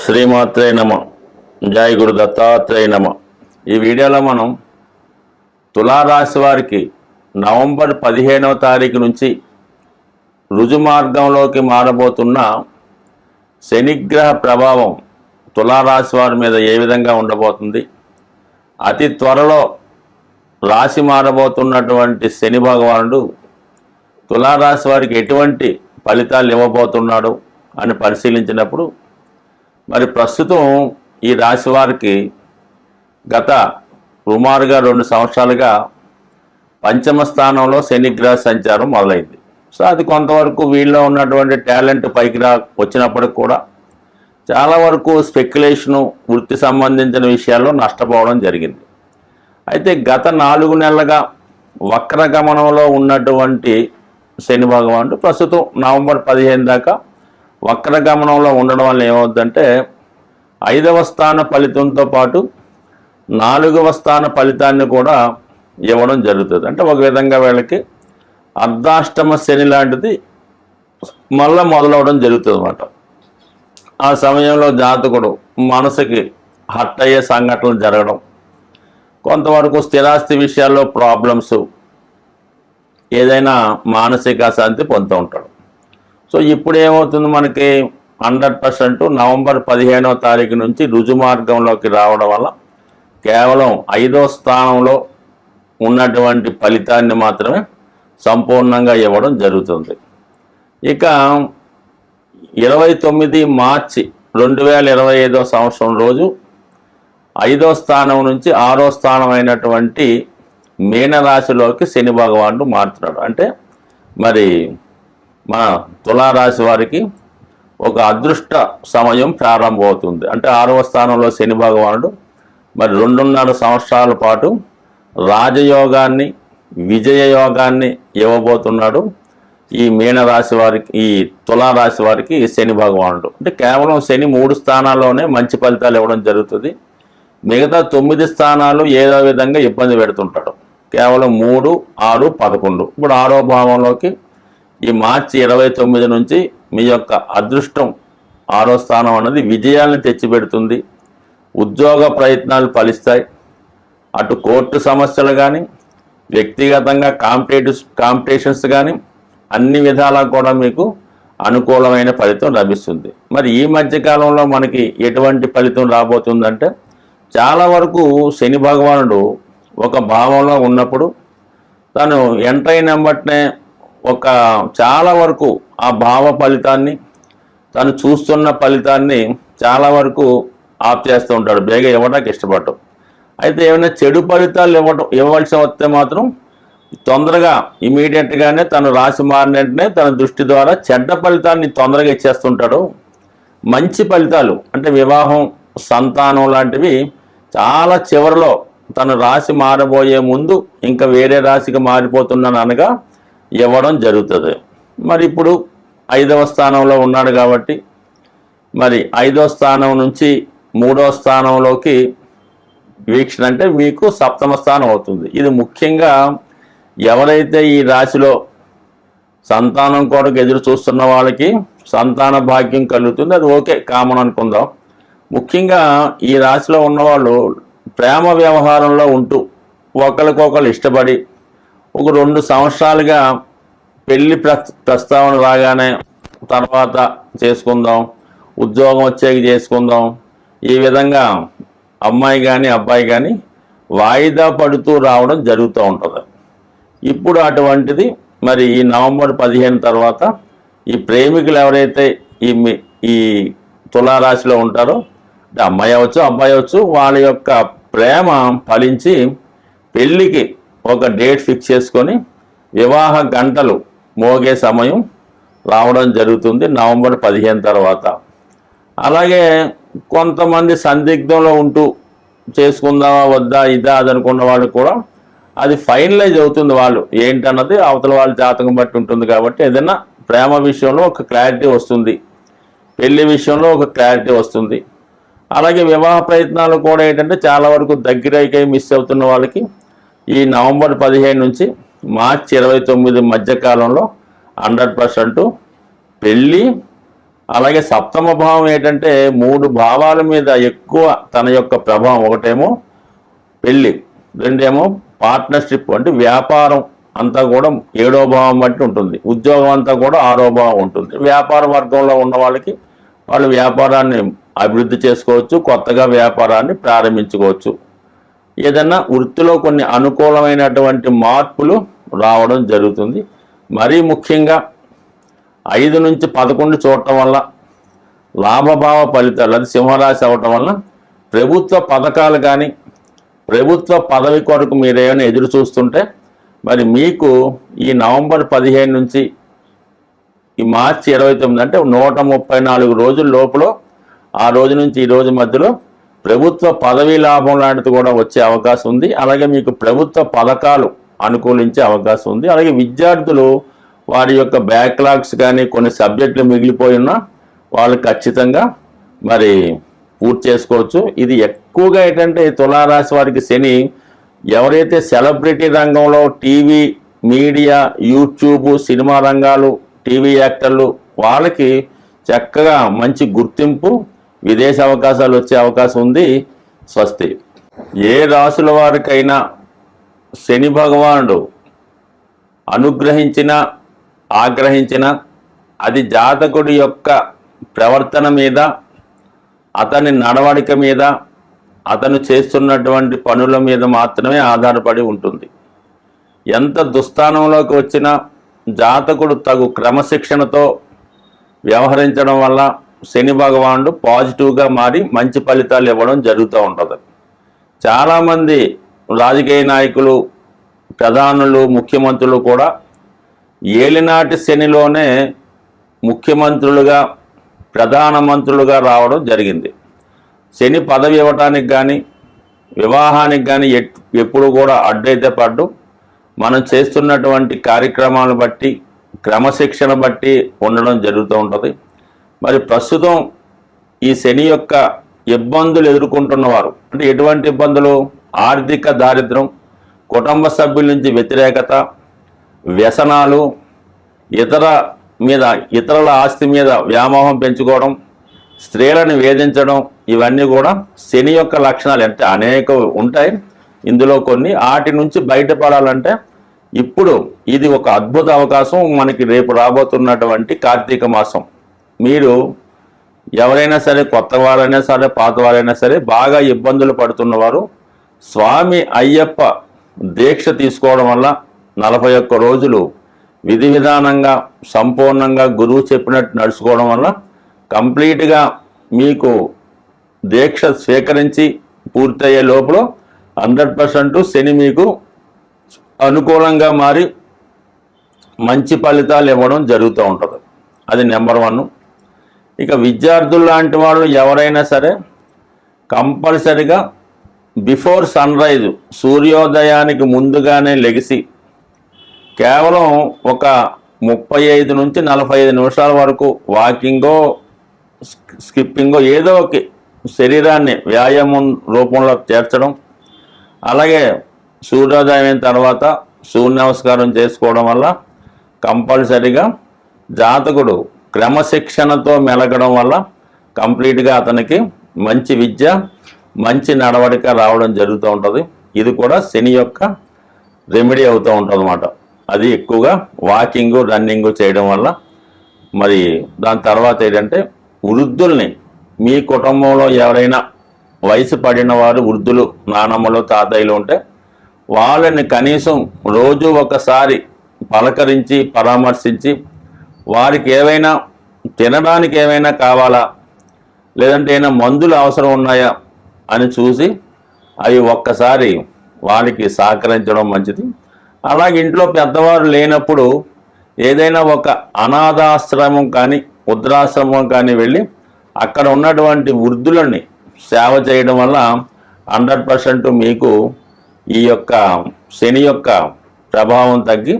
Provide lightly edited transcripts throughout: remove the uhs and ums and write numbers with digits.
శ్రీమాత్రే నమ. జై గురు దత్తాత్రేయ నమ. ఈ వీడియోలో మనం తులారాశి వారికి నవంబర్ 15వ తారీఖు నుంచి రుజుమార్గంలోకి మారబోతున్న శనిగ్రహ ప్రభావం తులారాశి వారి మీద ఏ విధంగా ఉండబోతుంది, అతి త్వరలో రాశి మారబోతున్నటువంటి శని భగవానుడు తులారాశి వారికి ఎటువంటి ఫలితాలు ఇవ్వబోతున్నాడు అని పరిశీలించినప్పుడు, మరి ప్రస్తుతం ఈ రాశి వారికి గత సుమారుగా 2 సంవత్సరాలుగా పంచమ స్థానంలో శనిగ్రహ సంచారం మొదలైంది. సో అది కొంతవరకు వీళ్ళలో ఉన్నటువంటి టాలెంట్ పైకి వచ్చినప్పటికి కూడా చాలా వరకు స్పెక్యులేషను, వృత్తి సంబంధించిన విషయాల్లో నష్టపోవడం జరిగింది. అయితే గత 4 నెలలుగా వక్రగమనంలో ఉన్నటువంటి శని భగవానుడు ప్రస్తుతం నవంబర్ 15 దాకా వక్రగమనంలో ఉండడం వల్ల ఏమవుద్దంటే 5వ స్థాన ఫలితంతో పాటు 4వ స్థాన ఫలితాన్ని కూడా ఇవ్వడం జరుగుతుంది. అంటే ఒక విధంగా వీళ్ళకి అర్ధాష్టమ శని లాంటిది మళ్ళీ మొదలవడం జరుగుతుంది అన్నమాట. ఆ సమయంలో జాతకుడు మనసుకి హర్ట్ అయ్యే సంఘటనలు జరగడం, కొంతవరకు స్థిరాస్తి విషయాల్లో ప్రాబ్లమ్స్, ఏదైనా మానసిక అశాంతి పొందుతూ ఉంటాడు. సో ఇప్పుడు ఏమవుతుంది, మనకి 100% నవంబర్ 15వ తారీఖు నుంచి రుజుమార్గంలోకి రావడం వల్ల కేవలం 5వ స్థానంలో ఉన్నటువంటి ఫలితాన్ని మాత్రమే సంపూర్ణంగా ఇవ్వడం జరుగుతుంది. ఇక 29 మార్చి 2025వ సంవత్సరం రోజు 5వ స్థానం నుంచి 6వ స్థానం అయినటువంటి మీనరాశిలోకి శని భగవానుడు మారుతున్నాడు. అంటే మరి మన తులారాశి వారికి ఒక అదృష్ట సమయం ప్రారంభమవుతుంది. అంటే 6వ స్థానంలో శని భగవానుడు మరి 2.5 సంవత్సరాల పాటు రాజయోగాన్ని, విజయయోగాన్ని ఇవ్వబోతున్నాడు ఈ మీనరాశి వారికి, ఈ తులారాశి వారికి శని భగవానుడు. అంటే కేవలం శని 3 స్థానాల్లోనే మంచి ఫలితాలు ఇవ్వడం జరుగుతుంది. మిగతా 9 స్థానాలు ఏదో విధంగా ఇబ్బంది పెడుతుంటాడు. కేవలం 3, 6, 11. ఇప్పుడు 6వ భావంలోకి ఈ మార్చి 29 నుంచి మీ యొక్క అదృష్టం 6వ స్థానం అన్నది విజయాలను తెచ్చిపెడుతుంది. ఉద్యోగ ప్రయత్నాలు ఫలిస్తాయి. అటు కోర్టు సమస్యలు కానీ, వ్యక్తిగతంగా కాంపిటీషన్స్ కానీ అన్ని విధాలా కూడా మీకు అనుకూలమైన ఫలితం లభిస్తుంది. మరి ఈ మధ్యకాలంలో మనకి ఎటువంటి ఫలితం రాబోతుందంటే, చాలా వరకు శని భగవానుడు ఒక భావంలో ఉన్నప్పుడు తను ఎంటర్ అయిన వెంబటనే ఒక చాలా వరకు ఆ భావ ఫలితాన్ని, తను చూస్తున్న ఫలితాన్ని చాలా వరకు ఆఫ్ చేస్తూ ఉంటాడు, బేగ ఇవ్వడానికి ఇష్టపడటం. అయితే ఏమైనా చెడు ఫలితాలు ఇవ్వవలసి వస్తే మాత్రం తొందరగా ఇమీడియట్గానే తను రాసి మారిన వెంటనే తన దృష్టి ద్వారా చెడ్డ ఫలితాన్ని తొందరగా ఇచ్చేస్తుంటాడు. మంచి ఫలితాలు అంటే వివాహం, సంతానం లాంటివి చాలా చివరిలో తను రాశి మారబోయే ముందు ఇంకా వేరే రాశికి మారిపోతున్నాను అనగా ఇవ్వడం జరుగుతుంది. మరి ఇప్పుడు 5వ స్థానంలో ఉన్నాడు కాబట్టి మరి 5వ స్థానం నుంచి 3వ స్థానంలోకి వీక్షణ అంటే మీకు 7వ స్థానం అవుతుంది. ఇది ముఖ్యంగా ఎవరైతే ఈ రాశిలో సంతానం కొరకు ఎదురు చూస్తున్న వాళ్ళకి సంతాన భాగ్యం కలుగుతుంది. అది ఓకే, కామన్ అనుకుందాం. ముఖ్యంగా ఈ రాశిలో ఉన్నవాళ్ళు ప్రేమ వ్యవహారంలో ఉంటూ ఒకరికొకరు ఇష్టపడి ఒక 2 సంవత్సరాలుగా పెళ్లి ప్రస్తావన రాగానే తర్వాత చేసుకుందాం, ఉద్యోగం వచ్చేకి చేసుకుందాం, ఈ విధంగా అమ్మాయి కానీ అబ్బాయి కానీ వాయిదా పడుతూ రావడం జరుగుతూ ఉంటుంది. ఇప్పుడు అటువంటిది మరి ఈ నవంబర్ 15 తర్వాత ఈ ప్రేమికులు ఎవరైతే ఈ తులారాశిలో ఉంటారో, అంటే అమ్మాయి అవచ్చు అబ్బాయి అవచ్చు, వాళ్ళ యొక్క ప్రేమ ఫలించి పెళ్ళికి ఒక డేట్ ఫిక్స్ చేసుకొని వివాహ గంటలు మోగే సమయం రావడం జరుగుతుంది నవంబర్ 15 తర్వాత. అలాగే కొంతమంది సందిగ్ధంలో ఉంటూ చేసుకుందామా వద్దా ఇదా అది అనుకున్న వాళ్ళు కూడా అది ఫైనలైజ్ అవుతుంది. వాళ్ళు ఏంటన్నది అవతల వాళ్ళ జాతకం బట్టి ఉంటుంది. కాబట్టి ఏదైనా ప్రేమ విషయంలో ఒక క్లారిటీ వస్తుంది, పెళ్లి విషయంలో ఒక క్లారిటీ వస్తుంది. అలాగే వివాహ ప్రయత్నాలు కూడా ఏంటంటే చాలా వరకు దగ్గరైకై మిస్ అవుతున్న వాళ్ళకి ఈ నవంబర్ 15 నుంచి మార్చి 29 మధ్యకాలంలో 100% పెళ్ళి అలాగే సప్తమ భావం ఏంటంటే 3 భావాల మీద ఎక్కువ తన యొక్క ప్రభావం. ఒకటేమో పెళ్ళి, రెండేమో పార్ట్నర్షిప్ అంటే వ్యాపారం అంతా కూడా 7వ భావం బట్టి ఉంటుంది. ఉద్యోగం అంతా కూడా 6వ భావం ఉంటుంది. వ్యాపార వర్గంలో ఉన్న వాళ్ళకి వాళ్ళు వ్యాపారాన్ని అభివృద్ధి చేసుకోవచ్చు, కొత్తగా వ్యాపారాన్ని ప్రారంభించుకోవచ్చు. ఏదన్నా వృత్తిలో కొన్ని అనుకూలమైనటువంటి మార్పులు రావడం జరుగుతుంది. మరీ ముఖ్యంగా 5 నుంచి 11 చూడటం వల్ల లాభభావ ఫలితాలు, అది సింహరాశి అవటం వల్ల ప్రభుత్వ పథకాలు కానీ ప్రభుత్వ పదవి కొరకు మీరేమైనా ఎదురు చూస్తుంటే మరి మీకు ఈ నవంబర్ 15 నుంచి ఈ మార్చి 29 అంటే 134 రోజుల లోపల ఆ రోజు నుంచి ఈ రోజు మధ్యలో ప్రభుత్వ పదవీ లాభం లాంటిది కూడా వచ్చే అవకాశం ఉంది. అలాగే మీకు ప్రభుత్వ పథకాలు అనుకూలించే అవకాశం ఉంది. అలాగే విద్యార్థులు వారి యొక్క బ్యాక్లాగ్స్ కానీ కొన్ని సబ్జెక్టులు మిగిలిపోయినా వాళ్ళు ఖచ్చితంగా మరి పూర్తి చేసుకోవచ్చు. ఇది ఎక్కువగా ఏంటంటే తులారాశి వారికి శని ఎవరైతే సెలబ్రిటీ రంగంలో టీవీ, మీడియా, యూట్యూబ్, సినిమా రంగాలు, టీవీ యాక్టర్లు వాళ్ళకి చక్కగా మంచి గుర్తింపు, విదేశ అవకాశాలు వచ్చే అవకాశం ఉంది. స్వస్తి. ఏ రాశుల వారికైనా శని భగవానుడు అనుగ్రహించిన ఆగ్రహించిన అది జాతకుడి యొక్క ప్రవర్తన మీద, అతని నడవడిక మీద, అతను చేస్తున్నటువంటి పనుల మీద మాత్రమే ఆధారపడి ఉంటుంది. ఎంత దుస్థానంలోకి వచ్చినా జాతకుడు తగు క్రమశిక్షణతో వ్యవహరించడం వల్ల శని భగవానుడు పాజిటివ్గా మారి మంచి ఫలితాలు ఇవ్వడం జరుగుతూ ఉంటుంది. చాలామంది రాజకీయ నాయకులు, ప్రధానులు, ముఖ్యమంత్రులు కూడా ఏలినాటి శనిలోనే ముఖ్యమంత్రులుగా, ప్రధానమంత్రులుగా రావడం జరిగింది. శని పదవి ఇవ్వటానికి కానీ వివాహానికి కానీ ఎప్పుడు కూడా అడ్డైతే పడ్డు. మనం చేస్తున్నటువంటి కార్యక్రమాలను బట్టి, క్రమశిక్షణ బట్టి ఉండడం జరుగుతూ ఉంటుంది. మరి ప్రస్తుతం ఈ శని యొక్క ఇబ్బందులు ఎదుర్కొంటున్నవారు అంటే ఎటువంటి ఇబ్బందులు? ఆర్థిక దారిద్ర్యం, కుటుంబ సభ్యుల నుంచి వ్యతిరేకత, వ్యసనాలు, ఇతరుల ఆస్తి మీద వ్యామోహం పెంచుకోవడం, స్త్రీలను వేధించడం, ఇవన్నీ కూడా శని యొక్క లక్షణాలు. అంటే అనేక ఉంటాయి, ఇందులో కొన్ని. వాటి నుంచి బయటపడాలంటే ఇప్పుడు ఇది ఒక అద్భుత అవకాశం. మనకి రేపు రాబోతున్నటువంటి కార్తీక మాసం మీరు ఎవరైనా సరే, కొత్త వారైనా సరే, పాత వారైనా సరే, బాగా ఇబ్బందులు పడుతున్నవారు స్వామి అయ్యప్ప దీక్ష తీసుకోవడం వల్ల 41 రోజులు విధి విధానంగా సంపూర్ణంగా గురువు చెప్పినట్టు నడుచుకోవడం వల్ల కంప్లీట్గా మీకు దీక్ష స్వీకరించి పూర్తయ్యే లోపల 100% శని మీకు అనుకూలంగా మారి మంచి ఫలితాలు ఇవ్వడం జరుగుతూ ఉంటుంది. అది నెంబర్ 1. ఇక విద్యార్థులు లాంటి వాళ్ళు ఎవరైనా సరే కంపల్సరిగా బిఫోర్ సన్ రైజ్, సూర్యోదయానికి ముందుగానే లెగిసి కేవలం ఒక 35 నుంచి 45 నిమిషాల వరకు వాకింగో, స్కిప్పింగో, ఏదో ఒక శరీరాన్ని వ్యాయామం రూపంలో చేర్చడం, అలాగే సూర్యోదయం అయిన తర్వాత సూర్య నమస్కారం చేసుకోవడం వల్ల కంపల్సరిగా జాతకుడు క్రమశిక్షణతో మెలగడం వల్ల కంప్లీట్గా అతనికి మంచి విద్య, మంచి నడవడిక రావడం జరుగుతూ ఉంటుంది. ఇది కూడా శని యొక్క రెమెడీ అవుతూ ఉంటుంది అన్నమాట. అది ఎక్కువగా వాకింగ్, రన్నింగ్ చేయడం వల్ల. మరి దాని తర్వాత ఏంటంటే వృద్ధుల్ని, మీ కుటుంబంలో ఎవరైనా వయసు పడిన వారు వృద్ధులు, నానమ్మలు, తాతయ్యలు ఉంటే వాళ్ళని కనీసం రోజు ఒకసారి పలకరించి పరామర్శించి వారికి ఏవైనా తినడానికి ఏమైనా కావాలా, లేదంటే ఏమైనా మందులు అవసరం ఉన్నాయా అని చూసి అవి ఒక్కసారి వారికి సహకరించడం మంచిది. అలాగే ఇంట్లో పెద్దవారు లేనప్పుడు ఏదైనా ఒక అనాథాశ్రమం కానీ వృద్ధాశ్రమం కానీ వెళ్ళి అక్కడ ఉన్నటువంటి వృద్ధులని సేవ చేయడం వల్ల 100% మీకు ఈ యొక్క శని యొక్క ప్రభావం తగ్గి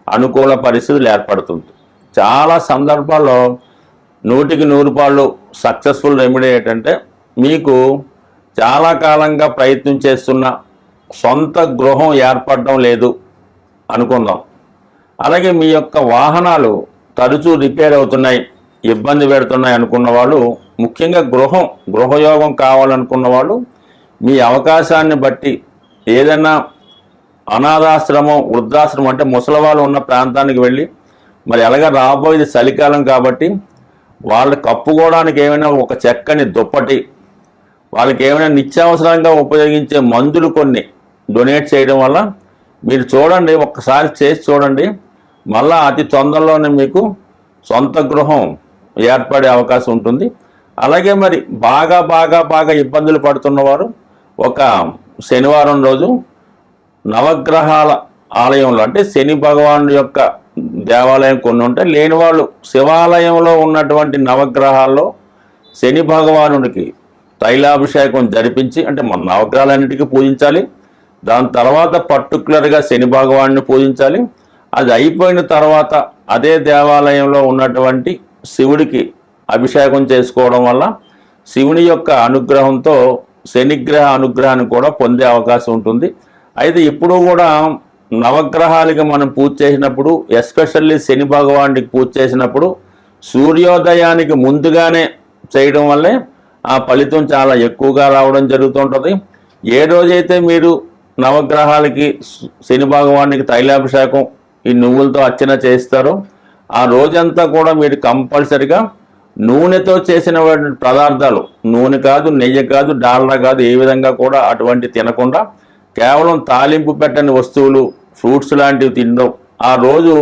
అనుకూల పరిస్థితులు ఏర్పడుతుంది. చాలా సందర్భాల్లో 100కి 100 సక్సెస్ఫుల్ రెమెడీ ఏంటంటే మీకు చాలా కాలంగా ప్రయత్నం చేస్తున్న సొంత గృహం ఏర్పడడం లేదు అనుకుందాం. అలాగే మీ యొక్క వాహనాలు తరచూ రిపేర్ అవుతున్నాయి, ఇబ్బంది పెడుతున్నాయి అనుకున్న వాళ్ళు, ముఖ్యంగా గృహయోగం కావాలనుకున్న వాళ్ళు మీ అవకాశాన్ని బట్టి ఏదైనా అనాథాశ్రమం, వృద్ధాశ్రమం అంటే ముసలివాళ్ళు ఉన్న ప్రాంతానికి వెళ్ళి, మరి ఎలాగ రాబోయేది చలికాలం కాబట్టి వాళ్ళు కప్పుకోవడానికి ఏమైనా ఒక చక్కని దుప్పటి, వాళ్ళకి ఏమైనా నిత్యావసరంగా ఉపయోగించే మందులు కొన్ని డొనేట్ చేయడం వల్ల మీరు చూడండి, ఒక్కసారి చేసి చూడండి, మళ్ళా అతి తొందరలోనే మీకు సొంత గృహం ఏర్పడే అవకాశం ఉంటుంది. అలాగే మరి బాగా ఇబ్బందులు పడుతున్నవారు ఒక శనివారం రోజు నవగ్రహాల ఆలయంలో, అంటే శని భగవానుడి యొక్క దేవాలయం కొన్ని ఉంటాయి, లేని వాళ్ళు శివాలయంలో ఉన్నటువంటి నవగ్రహాల్లో శని భగవానుడికి తైలాభిషేకం జరిపించి, అంటే మన నవగ్రహాలన్నిటికీ పూజించాలి, దాని తర్వాత పర్టికులర్గా శని భగవాన్ని పూజించాలి. అది అయిపోయిన తర్వాత అదే దేవాలయంలో ఉన్నటువంటి శివుడికి అభిషేకం చేసుకోవడం వల్ల శివుని యొక్క అనుగ్రహంతో శనిగ్రహ అనుగ్రహాన్ని కూడా పొందే అవకాశం ఉంటుంది. అయితే ఇప్పుడు కూడా నవగ్రహాలకి మనం పూజ చేసినప్పుడు, ఎస్పెషల్లీ శని భగవానుడికి పూజ చేసినప్పుడు సూర్యోదయానికి ముందుగానే చేయడం వల్లే ఆ ఫలితం చాలా ఎక్కువగా రావడం జరుగుతుంటుంది. ఏ రోజైతే మీరు నవగ్రహాలకి శని భగవానుడికి తైలాభిషేకం ఈ నువ్వులతో అర్చన చేస్తారో ఆ రోజంతా కూడా మీరు కంపల్సరిగా నూనెతో చేసిన పదార్థాలు, నూనె కాదు, నెయ్యి కాదు, డాల్డా కాదు, ఏ విధంగా కూడా అటువంటి తినకుండా కేవలం తాలింపు పెట్టని వస్తువులు, ఫ్రూట్స్ లాంటివి తినడం, ఆ రోజు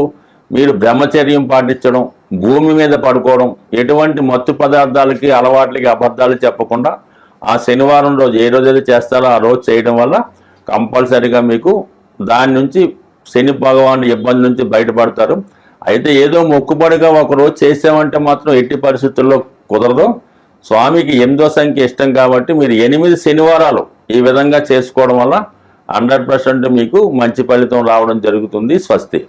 మీరు బ్రహ్మచర్యం పాటించడం, భూమి మీద పడుకోవడం, ఎటువంటి మత్తు పదార్థాలకి అలవాట్లకి అబద్ధాలు చెప్పకుండా ఆ శనివారం రోజు ఏ రోజైతే చేస్తారో ఆ రోజు చేయడం వల్ల కంపల్సరిగా మీకు దాని నుంచి శని భగవానుడి ఇబ్బంది నుంచి బయటపడతారు. అయితే ఏదో మొక్కుబడిగా ఒకరోజు చేసామంటే మాత్రం ఎట్టి పరిస్థితుల్లో కుదరదు. స్వామికి 8వ సంఖ్య ఇష్టం కాబట్టి మీరు 8 శనివారాలు ఈ విధంగా చేసుకోవడం వల్ల 100% మీకు మంచి ఫలితం రావడం జరుగుతుంది. స్వస్తి.